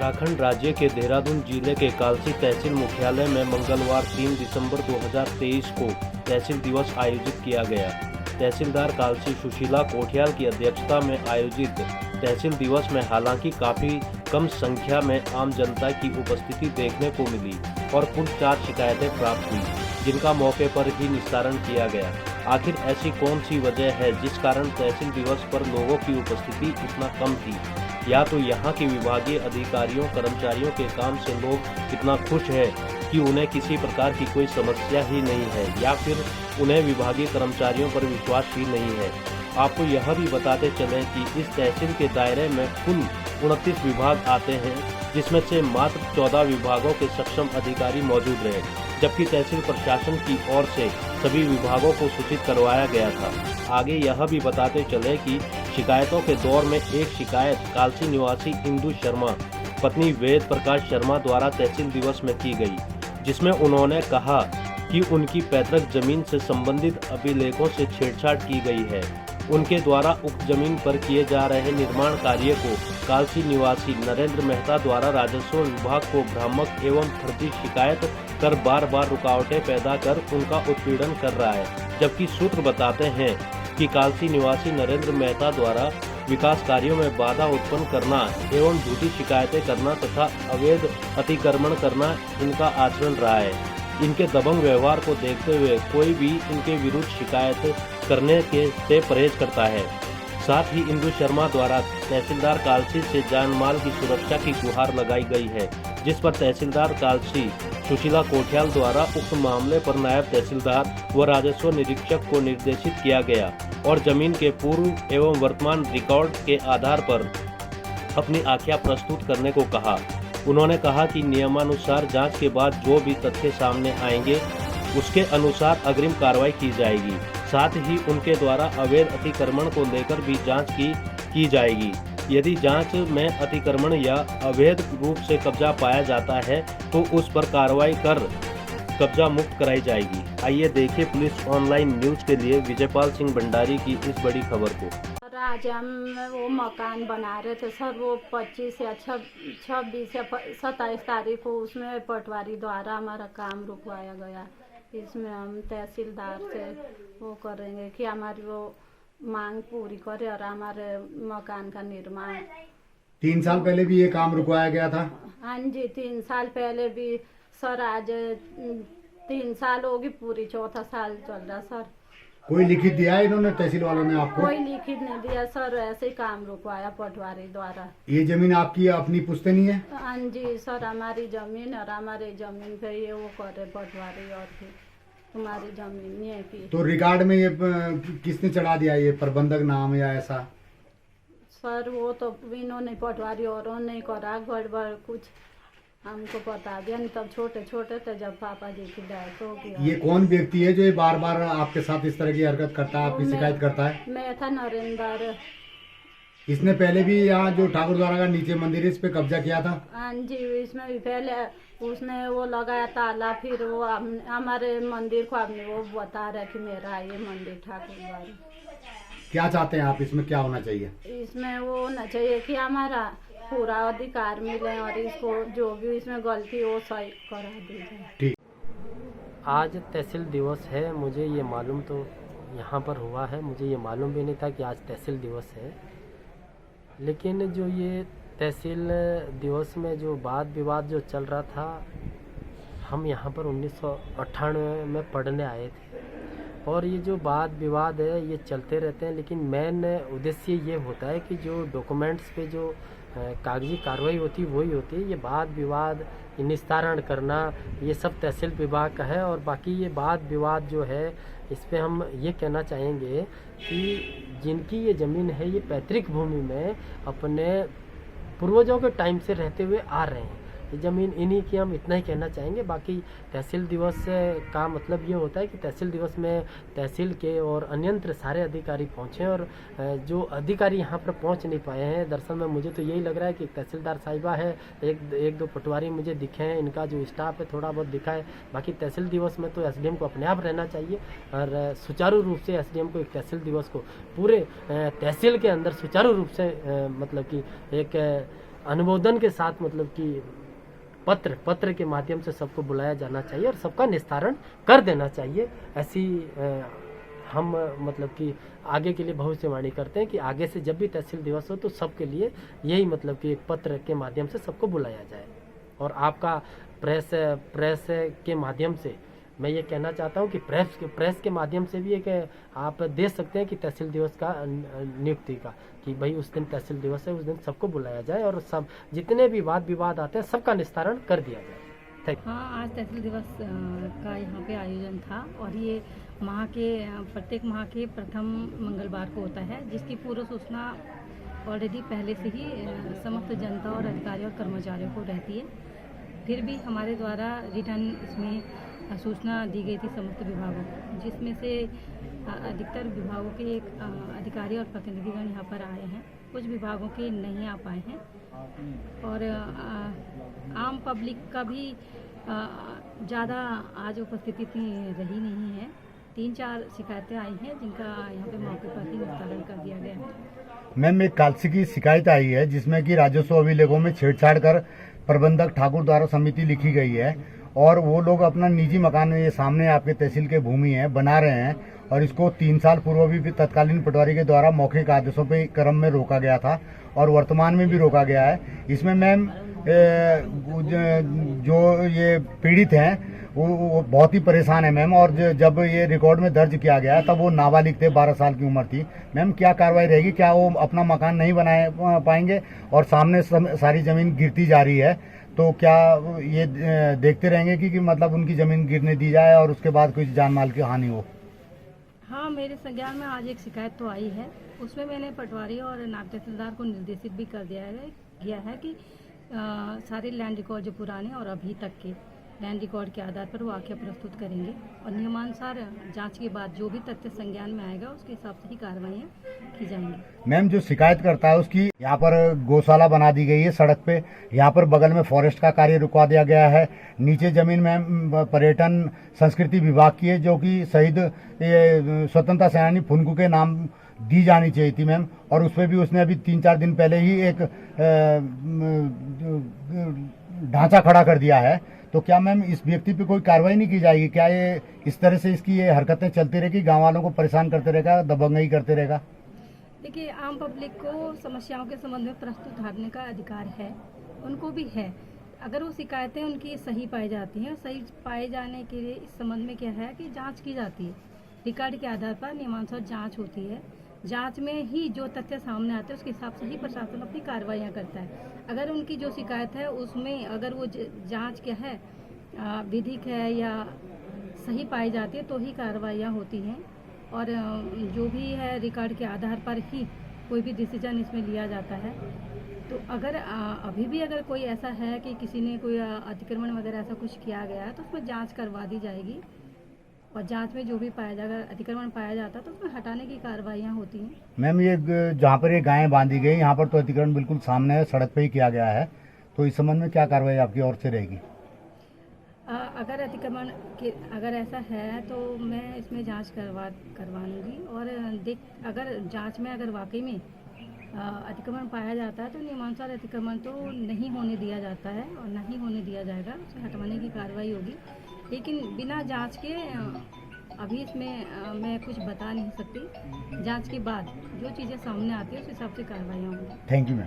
उत्तराखंड राज्य के देहरादून जिले के कालसी तहसील मुख्यालय में मंगलवार 3 दिसंबर 2023 को तहसील दिवस आयोजित किया गया। तहसीलदार कालसी सुशीला कोठियाल की अध्यक्षता में आयोजित तहसील दिवस में हालांकि काफ़ी कम संख्या में आम जनता की उपस्थिति देखने को मिली और कुल 4 शिकायतें प्राप्त हुई, जिनका मौके पर ही निस्तारण किया गया। आखिर ऐसी कौन सी वजह है जिस कारण तहसील दिवस पर लोगों की उपस्थिति इतना कम थी? या तो यहाँ के विभागीय अधिकारियों कर्मचारियों के काम से लोग इतना खुश है कि उन्हें किसी प्रकार की कोई समस्या ही नहीं है, या फिर उन्हें विभागीय कर्मचारियों पर विश्वास ही नहीं है। आपको यह भी बताते चलें कि इस तहसील के दायरे में कुल 29 विभाग आते हैं, जिसमें से मात्र 14 विभागों के सक्षम अधिकारी मौजूद रहे, जबकि तहसील प्रशासन की ओर से सभी विभागों को सूचित करवाया गया था। आगे यह भी बताते चले कि शिकायतों के दौर में एक शिकायत कालसी निवासी इंदु शर्मा पत्नी वेद प्रकाश शर्मा द्वारा तहसील दिवस में की गई, जिसमें उन्होंने कहा कि उनकी पैतृक जमीन से संबंधित अभिलेखों से छेड़छाड़ की गई है। उनके द्वारा उक्त जमीन पर किए जा रहे निर्माण कार्य को कालसी निवासी नरेंद्र मेहता द्वारा राजस्व विभाग को भ्रामक एवं फर्जी शिकायत कर बार बार रुकावटें पैदा कर उनका उत्पीड़न कर रहा है। जबकि सूत्र बताते हैं कि कालसी निवासी नरेंद्र मेहता द्वारा विकास कार्यों में बाधा उत्पन्न करना एवं झूठी शिकायतें करना तथा अवैध अतिक्रमण करना इनका आचरण रहा है। इनके दबंग व्यवहार को देखते हुए कोई भी इनके विरुद्ध शिकायत करने से परहेज करता है। साथ ही इंदु शर्मा द्वारा तहसीलदार कालसी से जान माल की सुरक्षा की गुहार लगाई गई है, जिस पर तहसीलदार कालसी सुशीला कोठियाल द्वारा उक्त मामले पर नायब तहसीलदार व राजस्व निरीक्षक को निर्देशित किया गया और जमीन के पूर्व एवं वर्तमान रिकॉर्ड के आधार पर अपनी आख्या प्रस्तुत करने को कहा। उन्होंने कहा कि नियमानुसार जांच के बाद जो भी तथ्य सामने आएंगे उसके अनुसार अग्रिम कार्रवाई की जाएगी। साथ ही उनके द्वारा अवैध अतिक्रमण को लेकर भी जांच की जाएगी। यदि जांच में अतिक्रमण या अवैध रूप से कब्जा पाया जाता है तो उस पर कार्रवाई कर कब्जा मुक्त कराई जाएगी। आइए देखिए पुलिस ऑनलाइन न्यूज के लिए विजयपाल सिंह भंडारी की इस बड़ी खबर को। आज हम वो मकान बना रहे थे सर, वो 25 या 26 या 27 तारीख को उसमें पटवारी द्वारा हमारा काम रुकवाया गया। इसमें हम तहसीलदार से वो करेंगे कि हमारी वो मांग पूरी करे और हमारे मकान का निर्माण। 3 साल पहले भी ये काम रुकवाया गया था? हाँ जी, 3 साल पहले भी सर। आज 3 साल होगी, पूरी 4था साल चल रहा सर। कोई लिखित दिया है इन्होंने तहसील वालों ने आपको? कोई लिखित नहीं दिया सर, ऐसे ही काम रुकवाया पटवारी द्वारा। ये जमीन आपकी अपनी पुश्तैनी है? हाँ जी सर, हमारी जमीन और हमारे जमीन पे ये वो करे पटवारी, और फिर तुम्हारी जमीन नहीं है की। तो रिकॉर्ड में ये किसने चढ़ा दिया, ये प्रबंधक नाम या ऐसा? सर वो तो इन्होंने पटवारी और नहीं करा, गड़बड़ कुछ हमको बता दिया नहीं, तब छोटे छोटे थे जब पापा जी की डेथ हो गई। ये कौन व्यक्ति है जो ये बार बार आपके साथ इस तरह की हरकत करता है, आपकी शिकायत करता है? मैं था नरेंद्र। इसने पहले भी यहाँ जो ठाकुर द्वारा का नीचे मंदिर है इस पे कब्जा किया था? हाँ जी, इसमें भी पहले उसने वो लगाया ताला, फिर वो हमारे मंदिर को आपने वो बता रहा कि मेरा ये मंदिर ठाकुर द्वारा। क्या चाहते हैं आप, इसमें क्या होना चाहिए? इसमें वो होना चाहिए कि हमारा पूरा अधिकार मिले और इसको जो भी इसमें गलती वो सही करा दी जाए। ठीक। आज तहसील दिवस है, मुझे ये मालूम तो यहाँ पर हुआ है, मुझे ये मालूम भी नहीं था कि आज तहसील दिवस है। लेकिन जो ये तहसील दिवस में जो वाद विवाद जो चल रहा था, हम यहाँ पर 1998 में पढ़ने आए थे और ये जो वाद विवाद है ये चलते रहते हैं, लेकिन मेन उद्देश्य ये होता है कि जो डॉक्यूमेंट्स पे जो कागजी कार्रवाई होती है वही होती है। ये वाद विवाद निस्तारण करना ये सब तहसील विभाग का है। और बाकी ये वाद विवाद जो है इस पे हम ये कहना चाहेंगे कि जिनकी ये ज़मीन है ये पैतृक भूमि में अपने पूर्वजों के टाइम से रहते हुए आ रहे हैं, ये ज़मीन इन्हीं की, हम इतना ही कहना चाहेंगे। बाकी तहसील दिवस का मतलब ये होता है कि तहसील दिवस में तहसील के और अन्यंत्र सारे अधिकारी पहुँचें, और जो अधिकारी यहाँ पर पहुँच नहीं पाए हैं, दरअसल में मुझे तो यही लग रहा है कि तहसीलदार साहिबा है, एक दो पटवारी मुझे दिखे हैं, इनका जो स्टाफ है थोड़ा बहुत दिखा है। बाकी तहसील दिवस में तो एसडीएम को अपने आप रहना चाहिए और सुचारू रूप से एसडीएम को एक तहसील दिवस को पूरे तहसील के अंदर सुचारू रूप से मतलब कि एक अनुमोदन के साथ मतलब कि पत्र के माध्यम से सबको बुलाया जाना चाहिए और सबका निस्तारण कर देना चाहिए। ऐसी हम मतलब कि आगे के लिए भविष्यवाणी करते हैं कि आगे से जब भी तहसील दिवस हो तो सबके लिए यही मतलब कि एक पत्र के माध्यम से सबको बुलाया जाए। और आपका प्रेस के माध्यम से मैं ये कहना चाहता हूँ कि प्रेस के माध्यम से भी एक आप दे सकते हैं कि तहसील दिवस का नियुक्ति का, कि भाई उस दिन तहसील दिवस है, उस दिन सबको बुलाया जाए और सब जितने भी वाद विवाद आते हैं सबका निस्तारण कर दिया जाए। हाँ, आज तहसील दिवस का यहाँ पे आयोजन था और ये प्रत्येक माह के प्रथम मंगलवार को होता है, जिसकी पूर्व सूचना ऑलरेडी पहले से ही समस्त जनता और अधिकारियों और कर्मचारियों को रहती है। फिर भी हमारे द्वारा रिटर्न इसमें सूचना दी गई थी समस्त विभागों को, जिसमें से अधिकतर विभागों के एक अधिकारी और प्रतिनिधिगण यहाँ पर आए हैं, कुछ विभागों के नहीं आ पाए हैं और आम पब्लिक का भी ज़्यादा आज उपस्थिति इतनी रही नहीं है। 3-4 शिकायतें आई हैं जिनका यहाँ पे मौके पर ही निस्तारण कर दिया गया है। मैम, एक कालसी की शिकायत आई है जिसमें कि राजस्व अभिलेखों में छेड़छाड़ कर प्रबंधक ठाकुर द्वारा समिति लिखी गई है और वो लोग अपना निजी मकान, ये सामने आपके तहसील के भूमि है, बना रहे हैं और इसको 3 साल पूर्व भी तत्कालीन पटवारी के द्वारा मौखिक आदेशों पे क्रम में रोका गया था और वर्तमान में भी रोका गया है। इसमें मैम जो ये पीड़ित हैं वो बहुत ही परेशान है मैम, और जब ये रिकॉर्ड में दर्ज किया गया तब वो नाबालिग थे, 12 साल की उम्र थी। मैम, क्या कार्रवाई रहेगी? क्या वो अपना मकान नहीं बनाए पाएंगे? और सामने सारी जमीन गिरती जा रही है, तो क्या ये देखते रहेंगे कि मतलब उनकी जमीन गिरने दी जाए और उसके बाद कुछ जान माल की हानि हो? हाँ, मेरे संज्ञान में आज एक शिकायत तो आई है, उसमें मैंने पटवारी और नायब तहसीलदार को निर्देशित भी कर दिया है कि सारे लैंड रिकॉर्ड जो पुराने और अभी तक के लैंड रिकॉर्ड के आधार पर वो आख्या प्रस्तुत करेंगे और नियमानुसार जांच के बाद जो भी तथ्य संज्ञान में आएगा उसके हिसाब से ही कार्रवाइयाँ की जाएंगी। मैम, जो शिकायत करता है उसकी यहाँ पर गौशाला बना दी गई है सड़क पे, यहाँ पर बगल में फॉरेस्ट का कार्य रुकवा दिया गया है, नीचे जमीन मैम पर्यटन संस्कृति विभाग की है जो कि शहीद स्वतंत्रता सेनानी फुनकू के नाम दी जानी चाहिए थी मैम, और उसमें भी उसने अभी 3-4 दिन पहले ही एक ढांचा खड़ा कर दिया है। तो क्या मैम इस व्यक्ति पे कोई कार्रवाई नहीं की जाएगी? क्या ये इस तरह से इसकी ये हरकतें चलती रहेगी, गांव वालों को परेशान करते रहेगा, दबंगई करते रहेगा? देखिए, आम पब्लिक को समस्याओं के संबंध में प्रस्तुत करने का अधिकार है, उनको भी है। अगर वो शिकायतें उनकी सही पाई जाती हैं, सही पाए जाने के लिए इस संबंध में क्या है कि जांच की जाती है, रिकॉर्ड के आधार पर नियमानुसार जांच होती है। जांच में ही जो तथ्य सामने आते हैं उसके हिसाब से ही प्रशासन अपनी कार्रवाइयाँ करता है। अगर उनकी जो शिकायत है उसमें अगर वो जांच क्या है विधिक है या सही पाई जाती है तो ही कार्रवाइयाँ होती हैं और जो भी है रिकॉर्ड के आधार पर ही कोई भी डिसीजन इसमें लिया जाता है। तो अगर अभी भी अगर कोई ऐसा है कि किसी ने कोई अतिक्रमण वगैरह ऐसा कुछ किया गया है तो उसमें जांच करवा दी जाएगी और जांच में जो भी पाया जाएगा, अतिक्रमण पाया जाता है तो उसमें हटाने की कार्रवाइयाँ होती हैं। मैम, ये जहाँ पर ये गायें बांधी गई यहाँ पर तो अतिक्रमण बिल्कुल सामने है, सड़क पे ही किया गया है, तो इस संबंध में क्या कार्रवाई आपकी ओर से रहेगी? अगर अतिक्रमण अगर ऐसा है तो मैं इसमें जांच करवाऊंगी और अगर जांच में अगर वाकई में अतिक्रमण पाया जाता है तो नियमानुसार अतिक्रमण तो नहीं होने दिया जाता है और नहीं होने दिया जाएगा, उसे हटवाने की कार्रवाई होगी। लेकिन बिना जांच के अभी इसमें मैं कुछ बता नहीं सकती। जांच के बाद जो चीज़ें सामने आती है उस हिसाब से कार्रवाइयाँ होंगी। Thank you ma'am.